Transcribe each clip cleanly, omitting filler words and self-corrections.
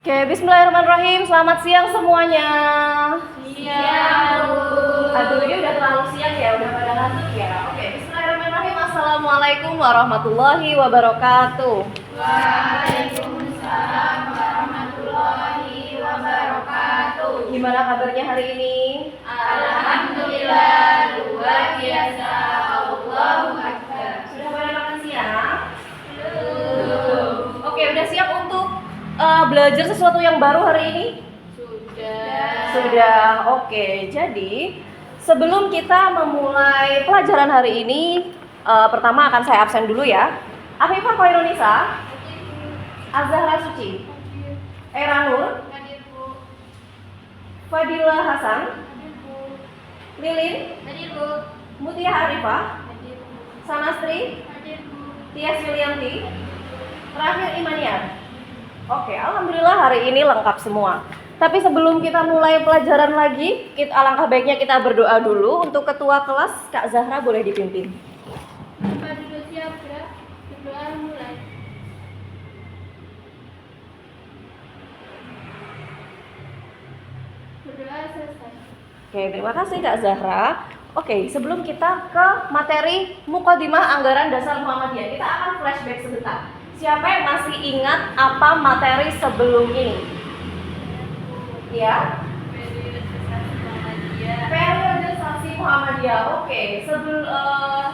Oke, bismillahirrahmanirrahim. Selamat siang semuanya. Siang, Bu. Aduh, ini udah terlalu siang ya, udah pada ngantuk ya. Oke, bismillahirrahmanirrahim. Assalamualaikum warahmatullahi wabarakatuh. Waalaikumsalam warahmatullahi wabarakatuh. Gimana kabarnya hari ini? Alhamdulillah, luar biasa. Allahu Akbar. Sudah pada makan siang? Belum. Oke, udah siap untuk belajar sesuatu yang baru hari ini? Sudah. Oke, jadi sebelum kita memulai pelajaran hari ini, pertama akan saya absen dulu ya. Afifah Koirunisa, Azahra Suci, Era Nur, Hadir, Bu. Fadila Hasan, Hadir, Bu. Lilin, Hadir, Bu. Mutia Arifah, Hadir, Bu. Sanastri, Hadir, Bu. Tias Yulianti, terakhir Imanian. Oke, alhamdulillah hari ini lengkap semua. Tapi sebelum kita mulai pelajaran lagi, alangkah baiknya kita berdoa dulu. Untuk ketua kelas, Kak Zahra boleh dipimpin. Apa dulu siap, gerak? Berdoa mulai. Berdoa selesai. Oke, terima kasih Kak Zahra. Oke, sebelum kita ke materi Mukadimah Anggaran Dasar Muhammadiyah, kita akan flashback sebentar. Siapa yang masih ingat apa materi sebelum ini? Ya? Periodisasi Muhammadiyah. Oke,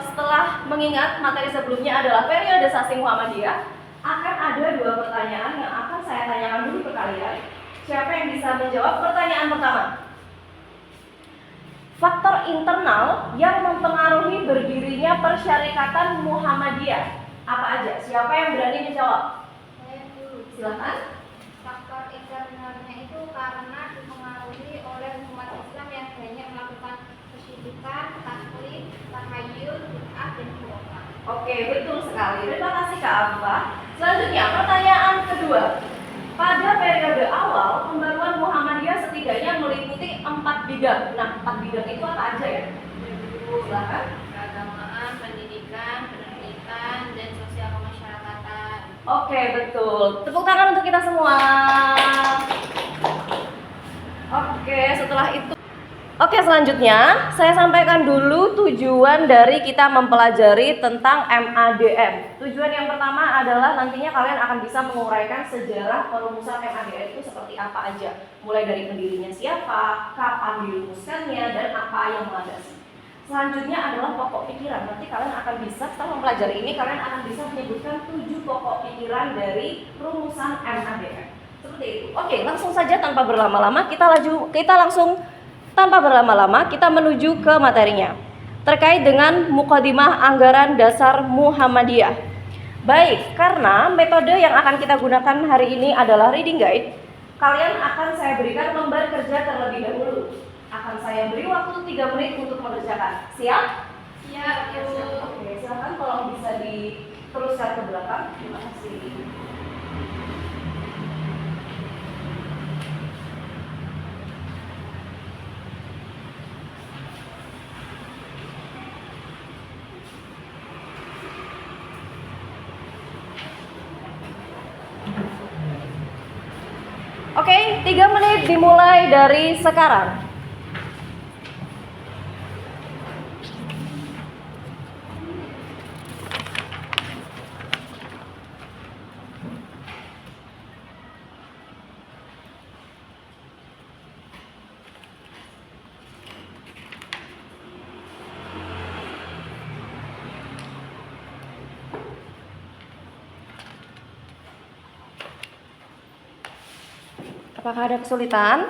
setelah mengingat materi sebelumnya adalah periodisasi Muhammadiyah, akan ada dua pertanyaan yang akan saya tanyakan dulu ke kalian. Siapa yang bisa menjawab pertanyaan pertama? Faktor internal yang mempengaruhi berdirinya Persyarikatan Muhammadiyah apa aja? Siapa yang berani menjawab? Saya dulu. Silakan. Faktor internalnya itu karena dipengaruhi oleh umat Islam yang banyak melakukan kesyirikan, taklid, tahayul, bid'ah, dan khurafat. Oke, betul sekali. Terima kasih Kak Afifah. Selanjutnya, pertanyaan kedua. Pada periode awal, pembaruan Muhammadiyah setidaknya meliputi 4 bidang. Nah, 4 bidang itu apa aja ya? Silakan. Keagamaan, pendidikan, penerbitan, dan sosial kemasyarakatan. Oke, betul. Tepuk tangan untuk kita semua. Oke, setelah itu. Oke, selanjutnya saya sampaikan dulu tujuan dari kita mempelajari tentang MADM. Tujuan yang pertama adalah nantinya kalian akan bisa menguraikan sejarah perumusan MADM itu seperti apa aja. Mulai dari pendirinya siapa, kapan dirumuskannya, dan apa yang melandasi. Selanjutnya adalah pokok pikiran. Nanti kalian akan bisa, setelah mempelajari ini, kalian akan bisa menyebutkan 7 pokok pikiran dari rumusan MADM. Seperti itu. Oke, langsung saja tanpa berlama-lama kita menuju ke materinya terkait dengan Mukadimah Anggaran Dasar Muhammadiyah. Baik, karena metode yang akan kita gunakan hari ini adalah reading guide, kalian akan saya berikan lembar kerja terlebih dahulu. Akan saya beri waktu 3 menit untuk mengerjakan. Siap? Siap, Bu. Oke, silakan tolong bisa diteruskan ke belakang. Terima kasih. Oke, 3 menit dimulai dari sekarang. Apakah ada kesulitan?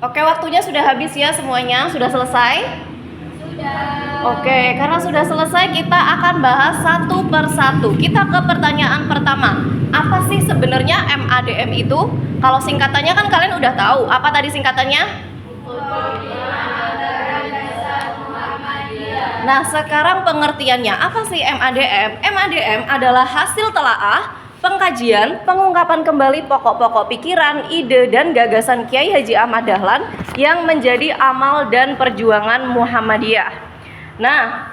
Oke, waktunya sudah habis ya semuanya, sudah selesai? Oke, karena sudah selesai kita akan bahas satu persatu. Kita ke pertanyaan pertama. Apa sih sebenarnya MADM itu? Kalau singkatannya kan kalian udah tahu. Apa tadi singkatannya? Nah, sekarang pengertiannya. Apa sih MADM? MADM adalah hasil telaah, pengkajian, pengungkapan kembali pokok-pokok pikiran, ide, dan gagasan Kiai Haji Ahmad Dahlan yang menjadi amal dan perjuangan Muhammadiyah. Nah,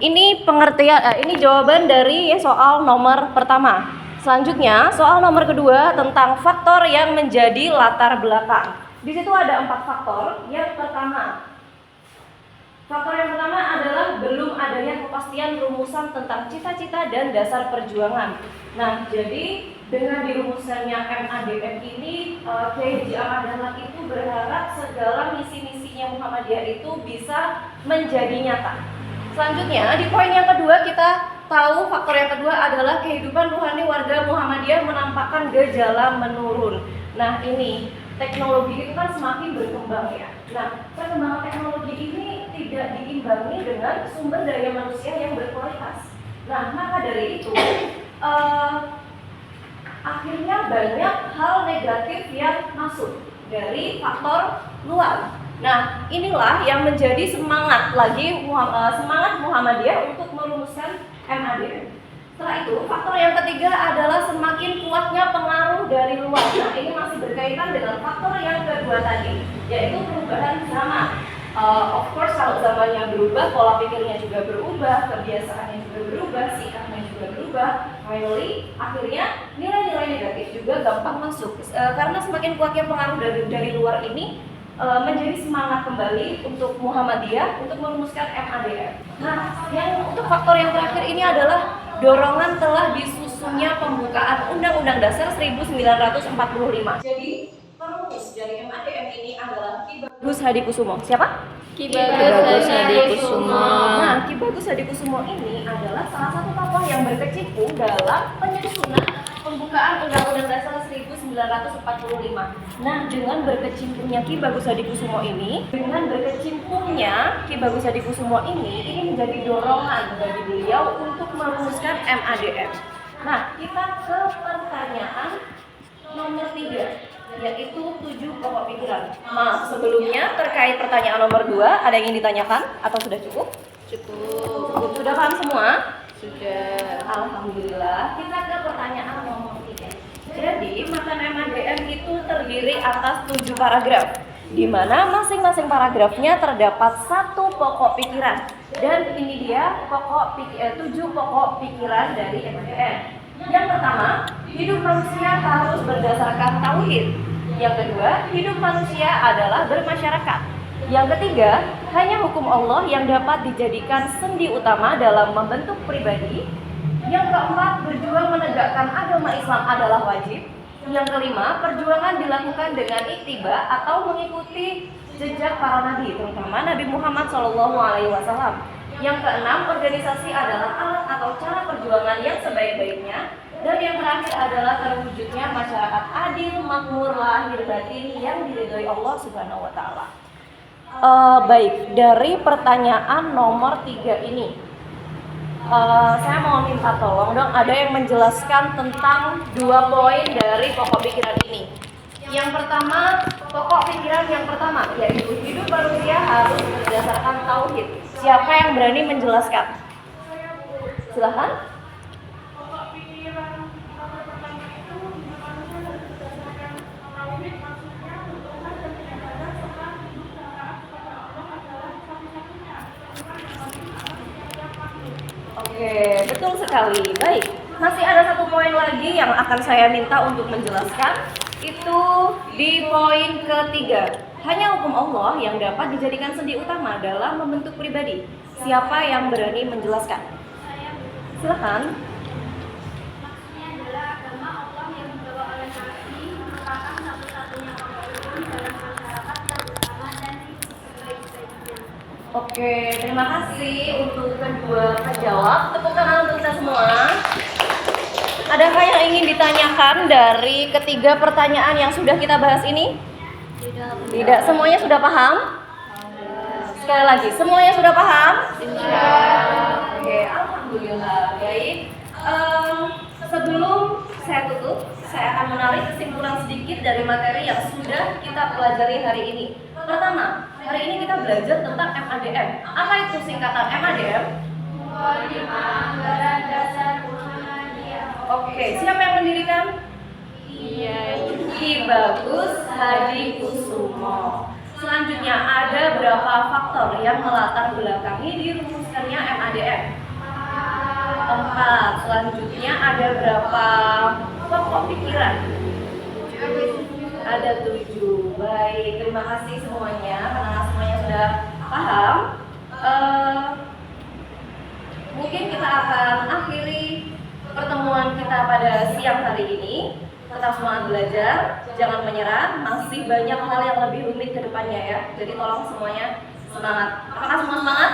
ini pengertian, ini jawaban dari soal nomor pertama. Selanjutnya, soal nomor kedua tentang faktor yang menjadi latar belakang. Di situ ada 4 faktor. Yang pertama, faktor yang pertama adalah belum adanya kepastian rumusan tentang cita-cita dan dasar perjuangan. Nah, jadi dengan dirumuskannya MADM ini, Kiai Haji Ahmad Dahlan itu berharap segala misi-misinya Muhammadiyah itu bisa menjadi nyata. Selanjutnya, di poin yang kedua kita tahu faktor yang kedua adalah kehidupan rohani warga Muhammadiyah menampakkan gejala menurun. Nah, ini teknologi itu kan semakin berkembang ya. Nah, perkembangan teknologi ini tidak diimbangi dengan sumber daya manusia yang berkualitas. Nah, maka dari itu akhirnya banyak hal negatif yang masuk dari faktor luar. Nah, inilah yang menjadi semangat Muhammadiyah untuk merumuskan MADM. Setelah itu, faktor yang ketiga adalah semakin kuatnya pengaruh dari luar. Nah, ini masih berkaitan dengan faktor yang kedua tadi, yaitu perubahan zaman. Of course, kalau zamannya berubah, pola pikirnya juga berubah, kebiasaannya juga berubah, sikapnya juga berubah. Finally, akhirnya nilai-nilai negatif juga gampang masuk. Karena semakin kuatnya pengaruh dari luar ini menjadi semangat kembali untuk Muhammadiyah untuk merumuskan MADM. Nah, untuk faktor yang terakhir ini adalah dorongan telah disusunnya pembukaan Undang-Undang Dasar 1945. Jadi perumus dari MADM ini adalah Ki Bagus Hadikusumo. Siapa? Ki Bagus Hadikusumo. Nah, Ki Bagus Hadikusumo ini adalah salah satu tokoh yang berkecimpung dalam penyusunan pembukaan Undang-Undang Dasar 1945. Nah, dengan berkecimpungnya Ki Bagus Hadikusumo ini, ini menjadi dorongan bagi beliau untuk merumuskan MADM. Nah, kita ke pertanyaan nomor 3, yaitu 7 pokok pikiran. Nah, sebelumnya terkait pertanyaan nomor 2, ada yang ingin ditanyakan atau sudah cukup? Cukup. Sudah paham semua? Sudah. Alhamdulillah. Kita ke pertanyaan nomor 3. Jadi, matan MADM itu terdiri atas 7 paragraf, di mana masing-masing paragrafnya terdapat 1 pokok pikiran. Dan ini dia 7 pokok pikiran dari MADM. Yang pertama, hidup manusia harus berdasarkan tauhid. Yang kedua, hidup manusia adalah bermasyarakat. Yang ketiga, hanya hukum Allah yang dapat dijadikan sendi utama dalam membentuk pribadi. Yang keempat, berjuang menegakkan agama Islam adalah wajib. Yang kelima, perjuangan dilakukan dengan ittiba atau mengikuti jejak para nabi, terutama Nabi Muhammad SAW. Yang keenam, organisasi adalah alat atau cara perjuangan yang sebaik-baiknya. Dan yang terakhir adalah terwujudnya masyarakat adil, makmur, lahir batin yang diridhoi Allah Subhanahu wa Ta'ala. Baik, dari pertanyaan nomor 3 ini, saya mau minta tolong dong, ada yang menjelaskan tentang 2 poin dari pokok pikiran ini. Yang pertama, pokok pikiran yang pertama, yaitu hidup manusia harus berdasarkan tauhid. Siapa yang berani menjelaskan? Silahkan. Oke, betul sekali. Baik, masih ada 1 poin lagi yang akan saya minta untuk menjelaskan. Itu di poin ketiga. Hanya hukum Allah yang dapat dijadikan sendi utama dalam membentuk pribadi. Siapa yang berani menjelaskan? Silakan. Maksudnya adalah agama Allah yang dibawa oleh Nabi merupakan satu-satunya komitmen dalam masyarakat yang bersama dan sebaik-baiknya. Oke, terima kasih untuk kedua penjawab. Tepuk tangan untuk kita semua. Adakah yang ingin ditanyakan dari ketiga pertanyaan yang sudah kita bahas ini? Tidak, semuanya sudah paham? Sekali lagi, semuanya sudah paham? Oke, alhamdulillah. Baik. Sebelum saya tutup, saya akan menarik kesimpulan sedikit dari materi yang sudah kita pelajari hari ini. Pertama, hari ini kita belajar tentang MADM. Apa itu singkatan MADM? Anggaran dasar Muhammadiyah. Oke, siapa yang mendirikan? Ki Bagus Hadi Kusumo. Selanjutnya, ada berapa faktor yang melatar belakangi dirumuskannya MADM? 4. Selanjutnya, ada berapa pokok pikiran? Ada 7. Baik, terima kasih semuanya karena semuanya sudah paham. Mungkin kita akan akhiri pertemuan kita pada siang hari ini. Tetap semangat belajar, jangan menyerah, masih banyak hal yang lebih rumit ke depannya ya. Jadi tolong semuanya semangat. Apakah semua semangat?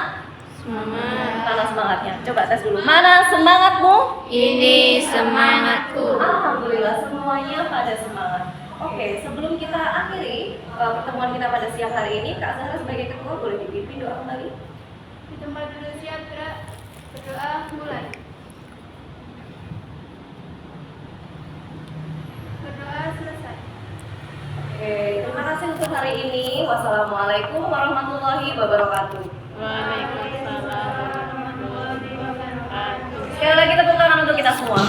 Semangat. Mana semangatnya? Coba tes dulu. Mana semangatmu? Ini semangatku. Alhamdulillah semuanya pada semangat. Oke, sebelum kita akhiri pertemuan kita pada siang hari ini, Kak Zahra sebagai ketua boleh dipimpin doa kembali? Di tempat duduk siap, gerak. Berdoa mulai. Berdoa selesai. Oke, terima kasih untuk hari ini. Wassalamualaikum warahmatullahi wabarakatuh. Waalaikumsalam warahmatullahi wabarakatuh. Sekali lagi tepuk tangan untuk kita semua.